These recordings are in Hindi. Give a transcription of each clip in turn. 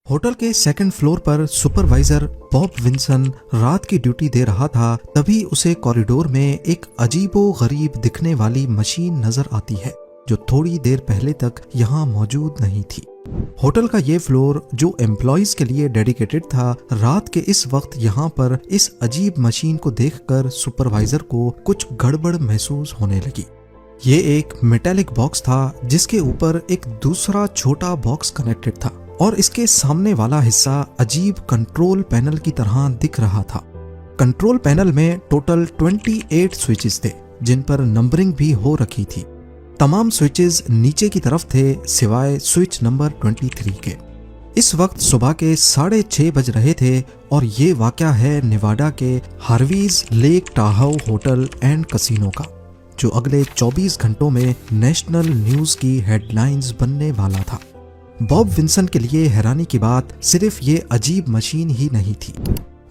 होटल के सेकंड फ्लोर पर सुपरवाइजर बॉब विंसन रात की ड्यूटी दे रहा था। तभी उसे कॉरिडोर में एक अजीबो गरीब दिखने वाली मशीन नजर आती है जो थोड़ी देर पहले तक यहाँ मौजूद नहीं थी। होटल का ये फ्लोर जो एम्प्लॉइज के लिए डेडिकेटेड था, रात के इस वक्त यहाँ पर इस अजीब मशीन को देखकर सुपरवाइजर को कुछ गड़बड़ महसूस होने लगी। ये एक मेटालिक बॉक्स था जिसके ऊपर एक दूसरा छोटा बॉक्स कनेक्टेड था और इसके सामने वाला हिस्सा अजीब कंट्रोल पैनल की तरह दिख रहा था। कंट्रोल पैनल में टोटल 28 स्विचेस थे जिन पर नंबरिंग भी हो रखी थी। तमाम स्विचेस नीचे की तरफ थे सिवाय स्विच नंबर 23 के। इस वक्त सुबह के 6:30 बज रहे थे और ये वाकया है नेवाडा के हार्वीज लेक टाहाउ होटल एंड कसिनो का, जो अगले 24 घंटों में नेशनल न्यूज की हेडलाइंस बनने वाला था। बॉब विंसन के लिए हैरानी की बात सिर्फ ये अजीब मशीन ही नहीं थी।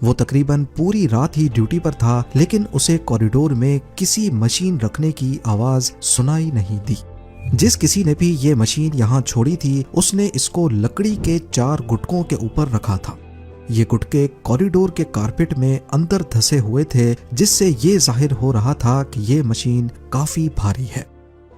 वो तकरीबन पूरी रात ही ड्यूटी पर था, लेकिन उसे कॉरिडोर में किसी मशीन रखने की आवाज सुनाई नहीं दी। जिस किसी ने भी ये मशीन यहाँ छोड़ी थी उसने इसको लकड़ी के 4 गुटकों के ऊपर रखा था। ये गुटके कॉरिडोर के कारपेट में अंदर धंसे हुए थे, जिससे ये जाहिर हो रहा था कि ये मशीन काफी भारी है।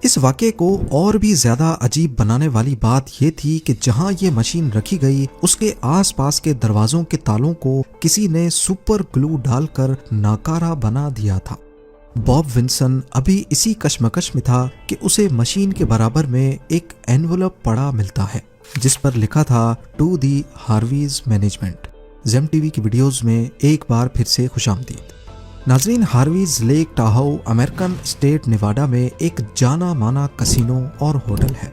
इस वाक़े को और भी ज्यादा अजीब बनाने वाली बात यह थी कि जहां ये मशीन रखी गई उसके आसपास के दरवाजों के तालों को किसी ने सुपर ग्लू डालकर नाकारा बना दिया था। बॉब विंसन अभी इसी कश्मकश में था कि उसे मशीन के बराबर में एक एनवलप पड़ा मिलता है जिस पर लिखा था to the Harveys management. Gem TV की वीडियोस में एक बार फिर से खुशामदीद। नाजरीन, Harveys Lake Tahoe American state Nevada में एक जाना माना कसिनो और होटल है।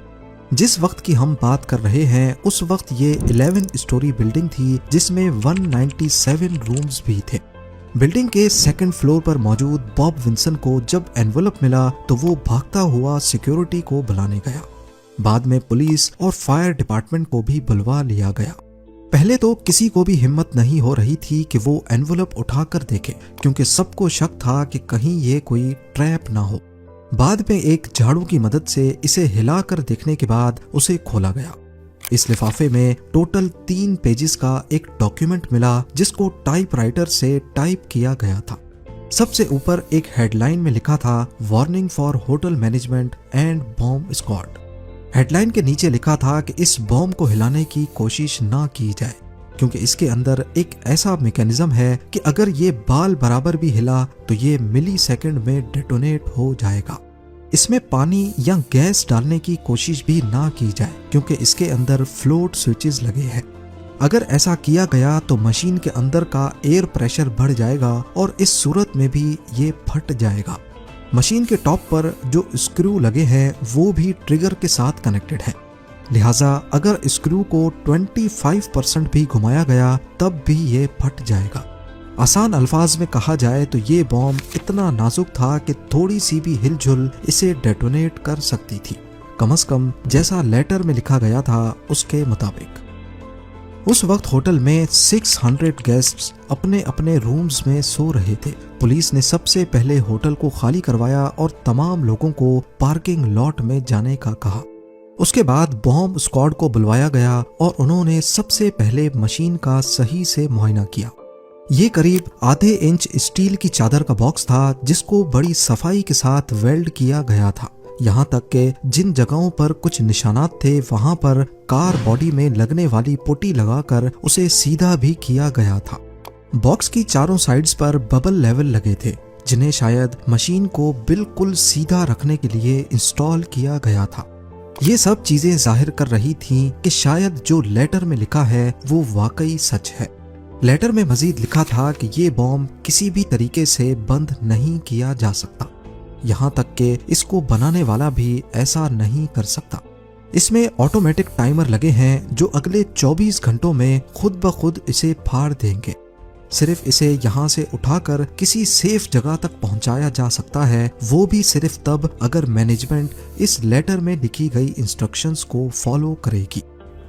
जिस वक्त की हम बात कर रहे हैं उस वक्त ये 11 स्टोरी बिल्डिंग थी जिसमें 197 रूम्स भी थे। बिल्डिंग के सेकंड फ्लोर पर मौजूद बॉब विंसन को जब एनवलप मिला तो वो भागता हुआ सिक्योरिटी को बुलाने गया। बाद में पुलिस और फायर डिपार्टमेंट को भी बुलवा लिया गया। पहले तो किसी को भी हिम्मत नहीं हो रही थी कि वो एनवलप उठाकर देखे, क्योंकि सबको शक था कि कहीं ये कोई ट्रैप ना हो। बाद में एक झाड़ू की मदद से इसे हिलाकर देखने के बाद उसे खोला गया। इस लिफाफे में टोटल 3 पेजेस का एक डॉक्यूमेंट मिला जिसको टाइपराइटर से टाइप किया गया था। सबसे ऊपर एक हेडलाइन में लिखा था warning for hotel management and bomb squad. Headline के नीचे लिखा था कि इस बॉम्ब को हिलाने की कोशिश ना की जाए, क्योंकि इसके अंदर एक ऐसा मैकेनिज्म है कि अगर ये बाल बराबर भी हिला तो ये मिली सेकेंड में डेटोनेट हो जाएगा। इसमें पानी या गैस डालने की कोशिश भी ना की जाए, क्योंकि इसके अंदर फ्लोट स्विचेस लगे हैं। अगर ऐसा किया गया तो मशीन के अंदर का एयर प्रेशर बढ़ जाएगा और इस सूरत में भी ये फट जाएगा। मशीन के टॉप पर जो स्क्रू लगे हैं वो भी ट्रिगर के साथ कनेक्टेड है, लिहाजा अगर स्क्रू को 25% भी घुमाया गया तब भी ये फट जाएगा। आसान अल्फाज में कहा जाए तो ये बॉम्ब इतना नाजुक था कि थोड़ी सी भी हिलजुल इसे डेटोनेट कर सकती थी, कम से कम जैसा लेटर में लिखा गया था उसके मुताबिक। उस वक्त होटल में 600 गेस्ट्स अपने अपने रूम्स में सो रहे थे। पुलिस ने सबसे पहले होटल को खाली करवाया और तमाम लोगों को पार्किंग लॉट में जाने का कहा। उसके बाद बॉम्ब स्क्वाड को बुलवाया गया और उन्होंने सबसे पहले मशीन का सही से मुआयना किया। ये करीब आधे इंच स्टील की चादर का बॉक्स था जिसको बड़ी सफाई के साथ वेल्ड किया गया था। यहाँ तक कि जिन जगहों पर कुछ निशानात थे वहां पर कार बॉडी में लगने वाली पुट्टी लगाकर उसे सीधा भी किया गया था। बॉक्स की चारों साइड्स पर बबल लेवल लगे थे जिन्हें शायद मशीन को बिल्कुल सीधा रखने के लिए इंस्टॉल किया गया था। ये सब चीजें जाहिर कर रही थीं कि शायद जो लेटर में लिखा है वो वाकई सच है। लेटर में मजीद लिखा था कि ये बॉम्ब किसी भी तरीके से बंद नहीं किया जा सकता, यहाँ तक कि इसको बनाने वाला भी ऐसा नहीं कर सकता। इसमें ऑटोमेटिक टाइमर लगे हैं जो अगले 24 घंटों में खुद ब खुद इसे फाड़ देंगे। सिर्फ इसे यहाँ से उठाकर किसी सेफ जगह तक पहुँचाया जा सकता है, वो भी सिर्फ तब अगर मैनेजमेंट इस लेटर में लिखी गई इंस्ट्रक्शंस को फॉलो करेगी।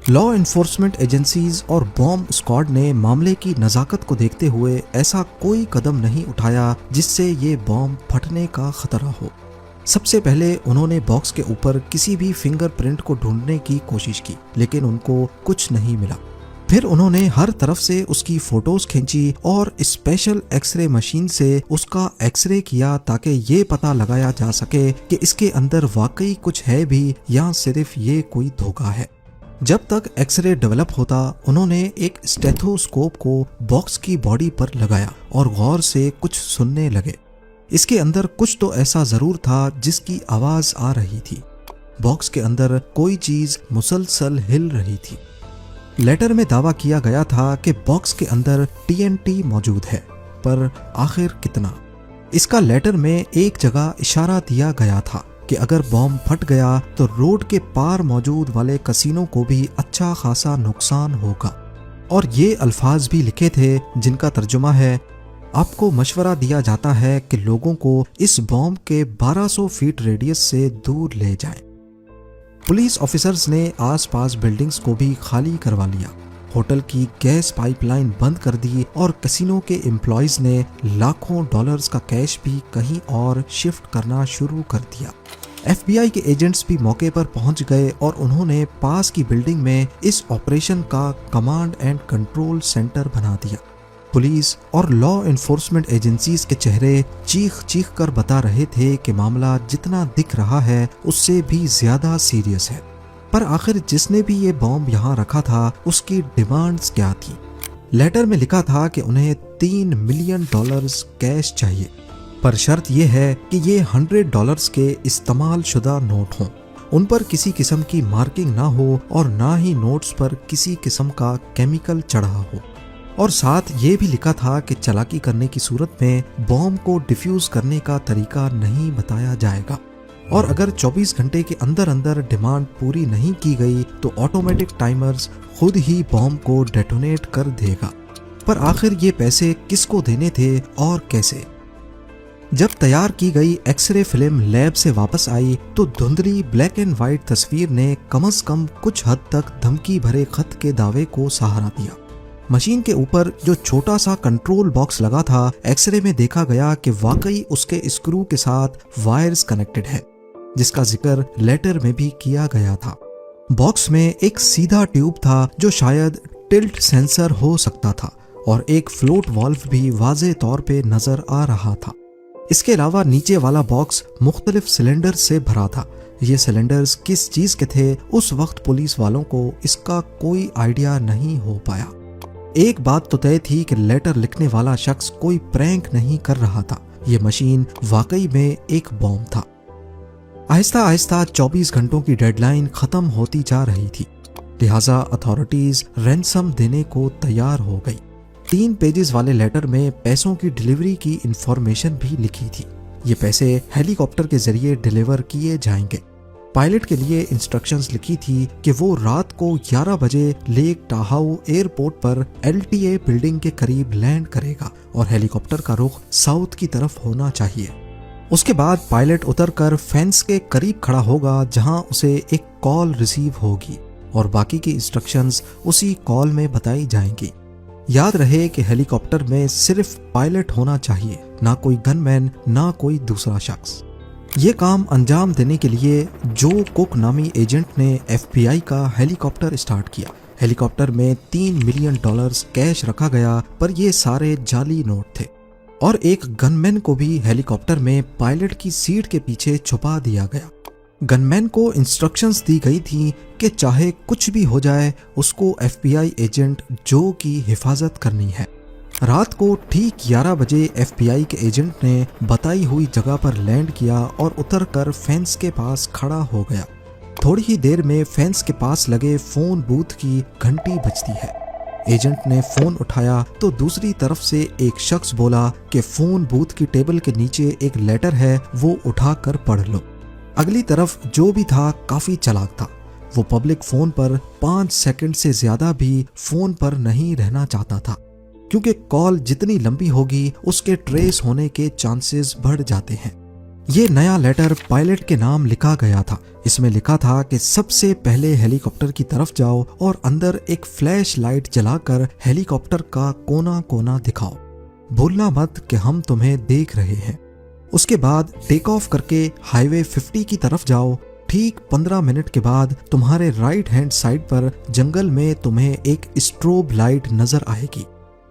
लॉ एनफोर्समेंट एजेंसीज और बॉम्ब स्क्वाड ने मामले की नज़ाकत को देखते हुए ऐसा कोई कदम नहीं उठाया जिससे ये बॉम्ब फटने का खतरा हो। सबसे पहले उन्होंने बॉक्स के ऊपर किसी भी फिंगरप्रिंट को ढूंढने की कोशिश की, लेकिन उनको कुछ नहीं मिला। फिर उन्होंने हर तरफ से उसकी फोटोज खींची और स्पेशल एक्सरे मशीन से उसका एक्सरे किया ताकि ये पता लगाया जा सके कि इसके अंदर वाकई कुछ है भी या सिर्फ ये कोई धोखा है। जब तक एक्सरे डेवलप होता, उन्होंने एक स्टेथोस्कोप को बॉक्स की बॉडी पर लगाया और गौर से कुछ सुनने लगे। इसके अंदर कुछ तो ऐसा जरूर था जिसकी आवाज आ रही थी। बॉक्स के अंदर कोई चीज मुसलसल हिल रही थी। लेटर में दावा किया गया था कि बॉक्स के अंदर TNT मौजूद है, पर आखिर कितना? इसका लेटर में एक जगह इशारा दिया गया था कि अगर बॉम्ब फट गया तो रोड के पार मौजूद वाले कसीनो को भी अच्छा खासा नुकसान होगा। और ये अल्फाज भी लिखे थे जिनका तर्जुमा है, आपको मशवरा दिया जाता है कि लोगों को इस बॉम्ब के 1200 फीट रेडियस से दूर ले जाएं। पुलिस ऑफिसर्स ने आसपास बिल्डिंग्स को भी खाली करवा लिया, होटल की गैस पाइपलाइन बंद कर दी और कसिनो के एम्प्लॉयज ने लाखों डॉलर्स का कैश भी कहीं और शिफ्ट करना शुरू कर दिया। FBI के एजेंट्स भी मौके पर पहुंच गए और उन्होंने पास की बिल्डिंग में इस ऑपरेशन का कमांड एंड कंट्रोल सेंटर बना दिया। पुलिस और लॉ एनफोर्समेंट एजेंसीज के चेहरे चीख चीख कर बता रहे थे कि मामला जितना दिख रहा है उससे भी ज्यादा सीरियस है। पर आखिर जिसने भी ये बॉम्ब यहाँ रखा था उसकी डिमांड्स क्या थी? लेटर में लिखा था कि उन्हें $3 मिलियन कैश चाहिए, पर शर्त यह है कि ये $100 के इस्तेमाल शुदा नोट हों, उन पर किसी किस्म की मार्किंग ना हो और ना ही नोट्स पर किसी किस्म का केमिकल चढ़ा हो। और साथ ये भी लिखा था कि चालाकी करने की सूरत में बॉम्ब को डिफ्यूज करने का तरीका नहीं बताया जाएगा और अगर 24 घंटे के अंदर अंदर डिमांड पूरी नहीं की गई तो ऑटोमेटिक टाइमर्स खुद ही बॉम्ब को डेटोनेट कर देगा। पर आखिर ये पैसे किसको देने थे और कैसे? जब तैयार की गई एक्सरे फिल्म लैब से वापस आई तो धुंधली ब्लैक एंड व्हाइट तस्वीर ने कम से कम कुछ हद तक धमकी भरे खत के दावे को सहारा दिया। मशीन के ऊपर जो छोटा सा कंट्रोल बॉक्स लगा था, एक्सरे में देखा गया कि वाकई उसके स्क्रू के साथ वायर्स कनेक्टेड है, जिसका जिक्र लेटर में भी किया गया था। बॉक्स में एक सीधा ट्यूब था जो शायद टिल्ट सेंसर हो सकता था और एक फ्लोट वाल्व भी वाज़े तौर पे नजर आ रहा था। इसके अलावा नीचे वाला बॉक्स मुख्तलिफ सिलेंडर से भरा था। ये सिलेंडर्स किस चीज के थे उस वक्त पुलिस वालों को इसका कोई आइडिया नहीं हो पाया। एक बात तो तय थी कि लेटर लिखने वाला शख्स कोई प्रैंक नहीं कर रहा था, ये मशीन वाकई में एक बॉम्ब था। आहिस्ता आहिस्ता 24 घंटों की डेडलाइन खत्म होती जा रही थी, लिहाजा अथॉरिटीज रैंसम देने को तैयार हो गई। 3 पेजेस वाले लेटर में पैसों की डिलीवरी की इंफॉर्मेशन भी लिखी थी। ये पैसे हेलीकॉप्टर के जरिए डिलीवर किए जाएंगे। पायलट के लिए इंस्ट्रक्शंस लिखी थी कि वो रात को 11 बजे लेक टाहाउ एयरपोर्ट पर LTA बिल्डिंग के करीब लैंड करेगा और हेलीकॉप्टर का रुख साउथ की तरफ होना चाहिए। उसके बाद पायलट उतरकर फेंस के करीब खड़ा होगा जहां उसे एक कॉल रिसीव होगी और बाकी की इंस्ट्रक्शंस उसी कॉल में बताई जाएंगी। याद रहे कि हेलीकॉप्टर में सिर्फ पायलट होना चाहिए, ना कोई गनमैन, ना कोई दूसरा शख्स। ये काम अंजाम देने के लिए जो कुक नामी एजेंट ने FBI का हेलीकॉप्टर स्टार्ट किया। हेलीकॉप्टर में $3 मिलियन कैश रखा गया, पर ये सारे जाली नोट थे और एक गनमैन को भी हेलीकॉप्टर में पायलट की सीट के पीछे छुपा दिया गया। गनमैन को इंस्ट्रक्शंस दी गई थी कि चाहे कुछ भी हो जाए उसको FBI एजेंट जो की हिफाजत करनी है। रात को ठीक 11 बजे FBI के एजेंट ने बताई हुई जगह पर लैंड किया और उतरकर फेंस के पास खड़ा हो गया। थोड़ी ही देर में फेंस के पास लगे फोन बूथ की घंटी बजती है। एजेंट ने फोन उठाया तो दूसरी तरफ से एक शख्स बोला कि फोन बूथ की टेबल के नीचे एक लेटर है, वो उठाकर पढ़ लो। अगली तरफ जो भी था काफी चालाक था। वो पब्लिक फोन पर 5 सेकंड से ज्यादा भी फोन पर नहीं रहना चाहता था, क्योंकि कॉल जितनी लंबी होगी उसके ट्रेस होने के चांसेस बढ़ जाते हैं। ये नया लेटर पायलट के नाम लिखा गया था। इसमें लिखा था कि सबसे पहले हेलीकॉप्टर की तरफ जाओ और अंदर एक फ्लैश लाइट जलाकर हेलीकॉप्टर का कोना कोना दिखाओ। भूलना मत कि हम तुम्हें देख रहे हैं। उसके बाद टेक ऑफ करके हाईवे 50 की तरफ जाओ। ठीक 15 मिनट के बाद तुम्हारे राइट हैंड साइड पर जंगल में तुम्हें एक स्ट्रोब लाइट नजर आएगी।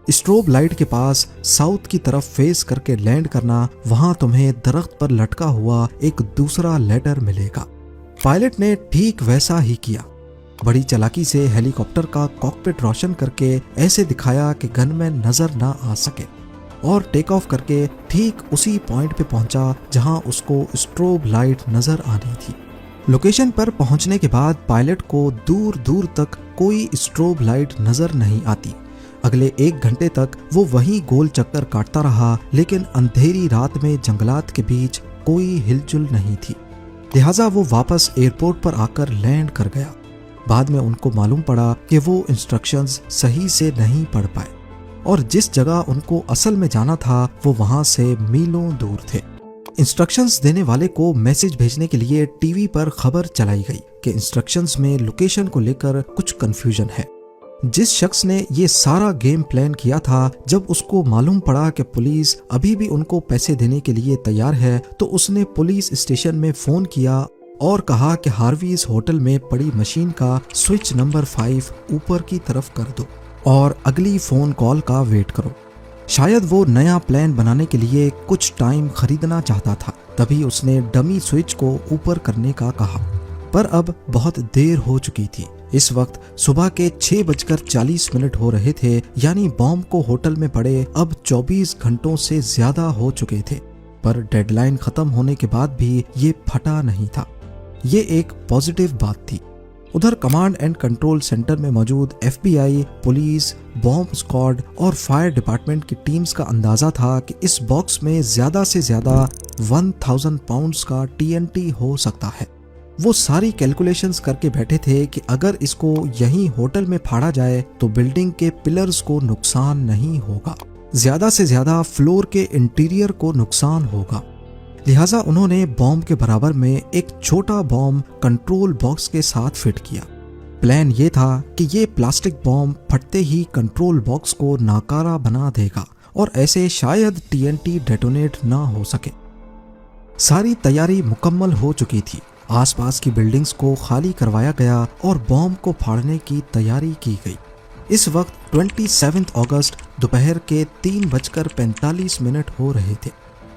स्ट्रोब लाइट के पास साउथ की तरफ फेस करके लैंड करना, वहां तुम्हें दरख्त पर लटका हुआ एक दूसरा लेटर मिलेगा। पायलट ने ठीक वैसा ही किया। बड़ी चालाकी से हेलीकॉप्टर का कॉकपिट रोशन करके ऐसे दिखाया कि गनमैन नजर ना आ सके और टेक ऑफ करके ठीक उसी पॉइंट पे पहुंचा जहां उसको स्ट्रोब लाइट नजर आनी थी। लोकेशन पर पहुंचने के बाद पायलट को दूर दूर तक कोई स्ट्रोब लाइट नजर नहीं आती। अगले 1 घंटे तक वो वहीं गोल चक्कर काटता रहा, लेकिन अंधेरी रात में जंगलात के बीच कोई हिलजुल नहीं थी। लिहाजा वो वापस एयरपोर्ट पर आकर लैंड कर गया। बाद में उनको मालूम पड़ा कि वो इंस्ट्रक्शंस सही से नहीं पढ़ पाए और जिस जगह उनको असल में जाना था वो वहां से मीलों दूर थे। इंस्ट्रक्शंस देने वाले को मैसेज भेजने के लिए टीवी पर खबर चलाई गई कि इंस्ट्रक्शंस में लोकेशन को लेकर कुछ कंफ्यूजन है। जिस शख्स ने ये सारा गेम प्लान किया था, जब उसको मालूम पड़ा कि पुलिस अभी भी उनको पैसे देने के लिए तैयार है, तो उसने पुलिस स्टेशन में फोन किया और कहा कि हार्वीज होटल में पड़ी मशीन का स्विच नंबर 5 ऊपर की तरफ कर दो और अगली फोन कॉल का वेट करो। शायद वो नया प्लान बनाने के लिए कुछ टाइम खरीदना चाहता था, तभी उसने डमी स्विच को ऊपर करने का कहा, पर अब बहुत देर हो चुकी थी। इस वक्त सुबह के 6:40 हो रहे थे, यानी बॉम्ब को होटल में पड़े अब 24 घंटों से ज्यादा हो चुके थे। पर डेडलाइन खत्म होने के बाद भी ये फटा नहीं था। ये एक पॉजिटिव बात थी। उधर कमांड एंड कंट्रोल सेंटर में मौजूद FBI, पुलिस, बॉम्ब स्क्वाड और फायर डिपार्टमेंट की टीम्स का अंदाजा था कि इस बॉक्स में ज्यादा से ज्यादा 1000 पाउंड्स का TNT हो सकता है। वो सारी कैलकुलेशंस करके बैठे थे कि अगर इसको यहीं होटल में फाड़ा जाए तो बिल्डिंग के पिलर्स को नुकसान नहीं होगा, ज्यादा से ज्यादा फ्लोर के इंटीरियर को नुकसान होगा। लिहाजा उन्होंने बॉम्ब के बराबर में एक छोटा बॉम्ब कंट्रोल बॉक्स के साथ फिट किया। प्लान ये था कि ये प्लास्टिक बॉम्ब फटते ही कंट्रोल बॉक्स को नाकारा बना देगा और ऐसे शायद TNT डेटोनेट ना हो सके। सारी तैयारी मुकम्मल हो चुकी थी। आसपास की बिल्डिंग्स को खाली करवाया गया और बॉम्ब को फाड़ने की तैयारी की गई। इस वक्त 27 अगस्त दोपहर के 3:45 हो रहे थे।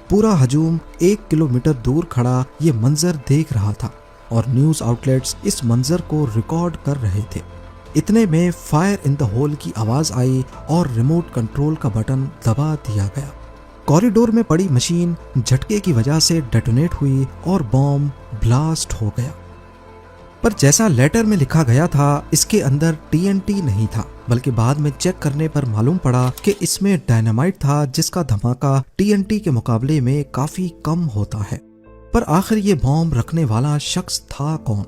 पूरा हजूम 1 किलोमीटर दूर खड़ा ये मंजर देख रहा था और न्यूज आउटलेट्स इस मंजर को रिकॉर्ड कर रहे थे। इतने में फायर इन द होल की आवाज आई और रिमोट कंट्रोल का बटन दबा दिया गया। कॉरिडोर में पड़ी मशीन झटके की वजह से डेटोनेट हुई और बॉम्ब ब्लास्ट हो गया। पर जैसा लेटर में लिखा गया था, इसके अंदर TNT नहीं था, बल्कि बाद में चेक करने पर मालूम पड़ा कि इसमें डायनामाइट था, जिसका धमाका TNT के मुकाबले में काफी कम होता है। पर आखिर ये बॉम्ब रखने वाला शख्स था कौन?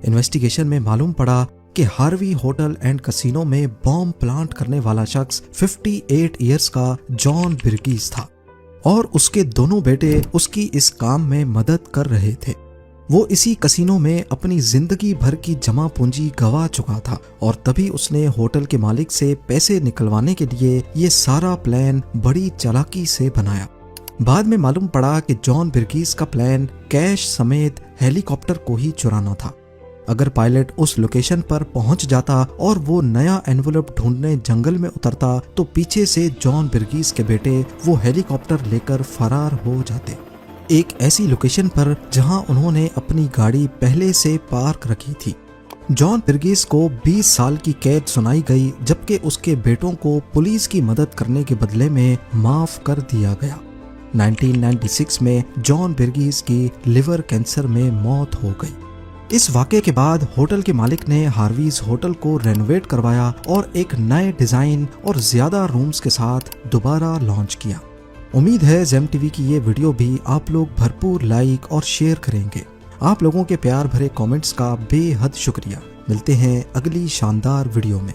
इन्वेस्टिगेशन में मालूम पड़ा कि हार्वी होटल एंड कसिनो में बॉम्ब प्लांट करने वाला शख्स 58 इयर्स का जॉन बिर्गीस था और उसके दोनों बेटे उसकी इस काम में मदद कर रहे थे। वो इसी कसिनो में अपनी जिंदगी भर की जमा पूंजी गवा चुका था और तभी उसने होटल के मालिक से पैसे निकलवाने के लिए ये सारा प्लान बड़ी चालाकी से बनाया। बाद में मालूम पड़ा कि जॉन बिर्गीस का प्लान कैश समेत हेलीकॉप्टर को ही चुराना था। अगर पायलट उस लोकेशन पर पहुंच जाता और वो नया एनवेलप ढूंढने जंगल में उतरता, तो पीछे से जॉन बिर्गीस के बेटे वो हेलीकॉप्टर लेकर फरार हो जाते, एक ऐसी लोकेशन पर जहां उन्होंने अपनी गाड़ी पहले से पार्क रखी थी। जॉन बिर्गीस को 20 साल की कैद सुनाई गई, जबकि उसके बेटों को पुलिस की मदद करने के बदले में माफ कर दिया गया। 1996 में जॉन बिर्गीस की लिवर कैंसर में मौत हो गई। इस वाक़े के बाद होटल के मालिक ने हार्वीज होटल को रेनोवेट करवाया और एक नए डिजाइन और ज्यादा रूम्स के साथ दोबारा लॉन्च किया। उम्मीद है जेम टीवी की ये वीडियो भी आप लोग भरपूर लाइक और शेयर करेंगे। आप लोगों के प्यार भरे कमेंट्स का बेहद शुक्रिया। मिलते हैं अगली शानदार वीडियो में।